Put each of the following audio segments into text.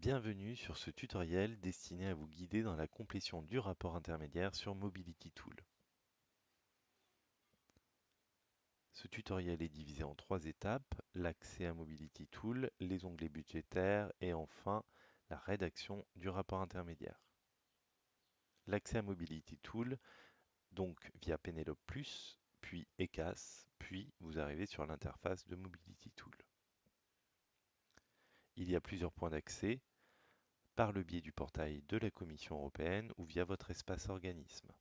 Bienvenue sur ce tutoriel destiné à vous guider dans la complétion du rapport intermédiaire sur Mobility Tool. Ce tutoriel est divisé en 3 étapes, l'accès à Mobility Tool, les onglets budgétaires et enfin la rédaction du rapport intermédiaire. L'accès à Mobility Tool, donc via Penelope+, puis ECAS, puis vous arrivez sur l'interface de Mobility Tool. Il y a plusieurs points d'accès, par le biais du portail de la Commission européenne ou via votre espace organisme.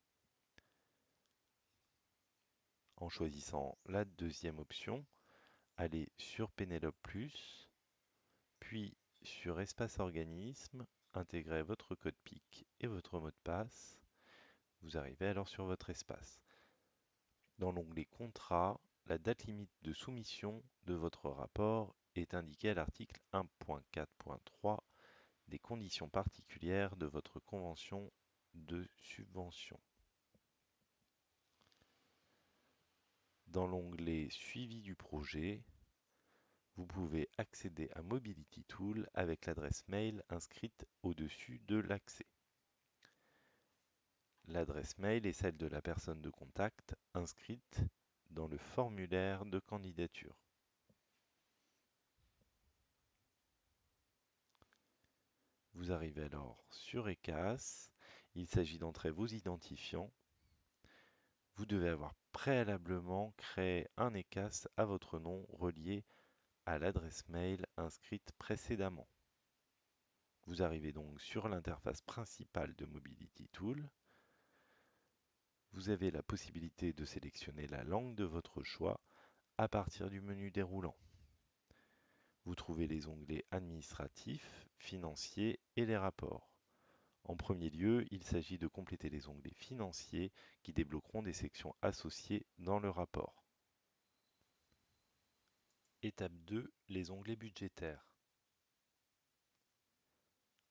En choisissant la deuxième option, allez sur Penelope+, puis sur Espace organisme, intégrez votre code PIC et votre mot de passe. Vous arrivez alors sur votre espace. Dans l'onglet Contrat, la date limite de soumission de votre rapport est indiquée à l'article 1.4.3 des conditions particulières de votre convention de subvention. Dans l'onglet Suivi du projet, vous pouvez accéder à Mobility Tool avec l'adresse mail inscrite au-dessus de l'accès. L'adresse mail est celle de la personne de contact inscrite dans le formulaire de candidature. Vous arrivez alors sur ECAS. Il s'agit d'entrer vos identifiants. Vous devez avoir préalablement créé un ECAS à votre nom relié à l'adresse mail inscrite précédemment. Vous arrivez donc sur l'interface principale de Mobility Tool. Vous avez la possibilité de sélectionner la langue de votre choix à partir du menu déroulant. Vous trouvez les onglets administratifs, financiers et les rapports. En premier lieu, il s'agit de compléter les onglets financiers qui débloqueront des sections associées dans le rapport. Étape 2, les onglets budgétaires.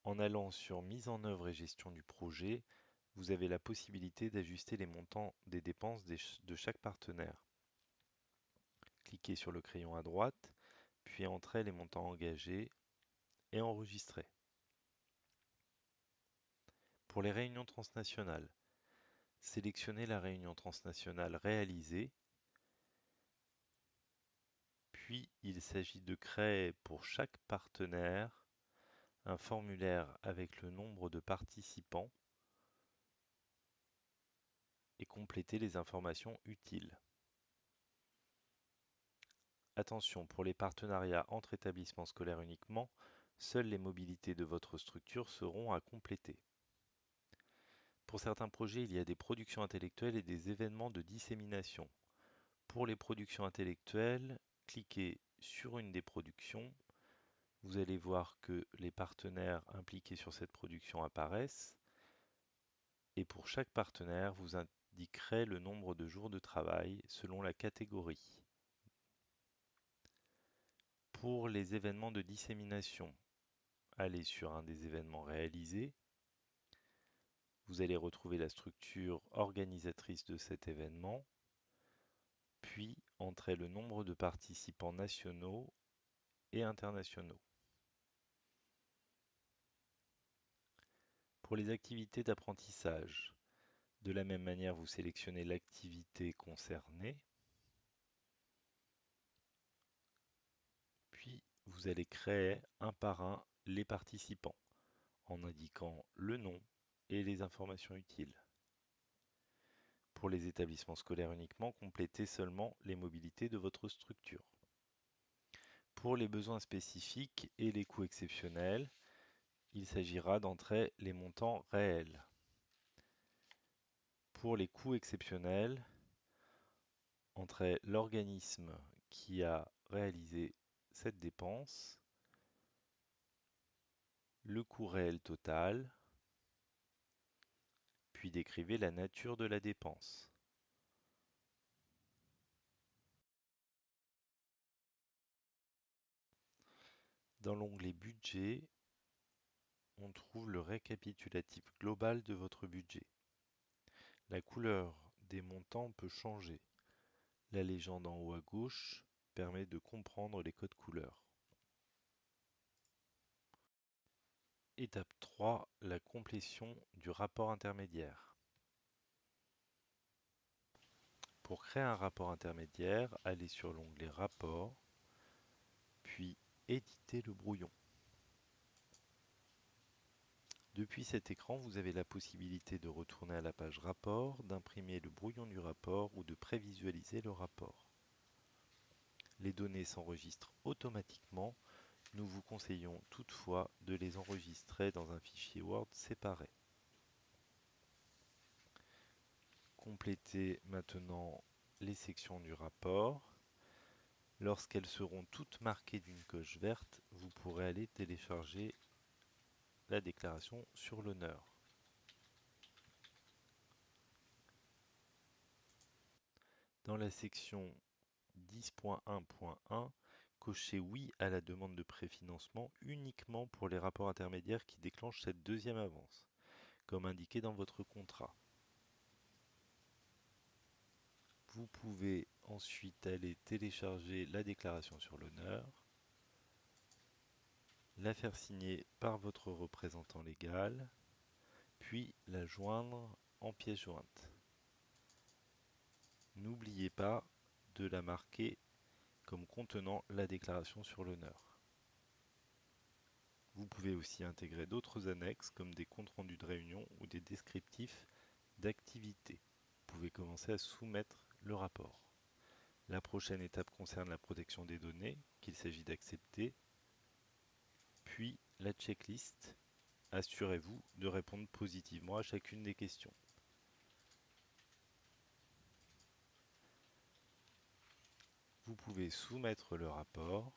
En allant sur Mise en œuvre et gestion du projet, vous avez la possibilité d'ajuster les montants des dépenses de chaque partenaire. Cliquez sur le crayon à droite, puis entrez les montants engagés et enregistrez. Pour les réunions transnationales, sélectionnez la réunion transnationale réalisée, puis il s'agit de créer pour chaque partenaire un formulaire avec le nombre de participants et compléter les informations utiles. Attention, pour les partenariats entre établissements scolaires uniquement, seules les mobilités de votre structure seront à compléter. Pour certains projets, il y a des productions intellectuelles et des événements de dissémination. Pour les productions intellectuelles, cliquez sur une des productions. Vous allez voir que les partenaires impliqués sur cette production apparaissent. Et pour chaque partenaire, vous indiquerez le nombre de jours de travail selon la catégorie. Pour les événements de dissémination, allez sur un des événements réalisés. Vous allez retrouver la structure organisatrice de cet événement, puis entrez le nombre de participants nationaux et internationaux. Pour les activités d'apprentissage, de la même manière, vous sélectionnez l'activité concernée, puis vous allez créer un par un les participants en indiquant le nom et les informations utiles. Pour les établissements scolaires uniquement, complétez seulement les mobilités de votre structure. Pour les besoins spécifiques et les coûts exceptionnels, il s'agira d'entrer les montants réels. Pour les coûts exceptionnels, entrez l'organisme qui a réalisé cette dépense, le coût réel total, puis décrivez la nature de la dépense. Dans l'onglet Budget, on trouve le récapitulatif global de votre budget. La couleur des montants peut changer. La légende en haut à gauche permet de comprendre les codes couleurs. Étape 3, la complétion du rapport intermédiaire. Pour créer un rapport intermédiaire, allez sur l'onglet Rapport, puis Éditer le brouillon. Depuis cet écran, vous avez la possibilité de retourner à la page Rapport, d'imprimer le brouillon du rapport ou de prévisualiser le rapport. Les données s'enregistrent automatiquement. Nous vous conseillons toutefois de les enregistrer dans un fichier Word séparé. Complétez maintenant les sections du rapport. Lorsqu'elles seront toutes marquées d'une coche verte, vous pourrez aller télécharger la déclaration sur l'honneur. Dans la section 10.1.1, cochez oui à la demande de préfinancement uniquement pour les rapports intermédiaires qui déclenchent cette deuxième avance, comme indiqué dans votre contrat. Vous pouvez ensuite aller télécharger la déclaration sur l'honneur, la faire signer par votre représentant légal, puis la joindre en pièce jointe. N'oubliez pas de la marquer comme contenant la déclaration sur l'honneur. Vous pouvez aussi intégrer d'autres annexes comme des comptes rendus de réunion ou des descriptifs d'activités. Vous pouvez commencer à soumettre le rapport. La prochaine étape concerne la protection des données qu'il s'agit d'accepter, puis la checklist. Assurez-vous de répondre positivement à chacune des questions. Vous pouvez soumettre le rapport.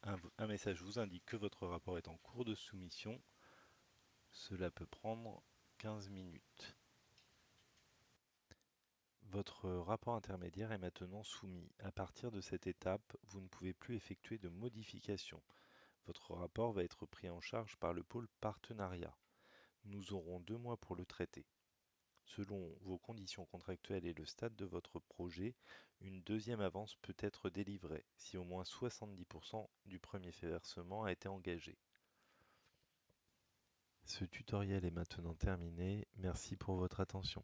Un message vous indique que votre rapport est en cours de soumission. Cela peut prendre 15 minutes. Votre rapport intermédiaire est maintenant soumis. À partir de cette étape, vous ne pouvez plus effectuer de modifications. Votre rapport va être pris en charge par le pôle partenariat. Nous aurons 2 mois pour le traiter. Selon vos conditions contractuelles et le stade de votre projet, une deuxième avance peut être délivrée si au moins 70% du premier versement a été engagé. Ce tutoriel est maintenant terminé. Merci pour votre attention.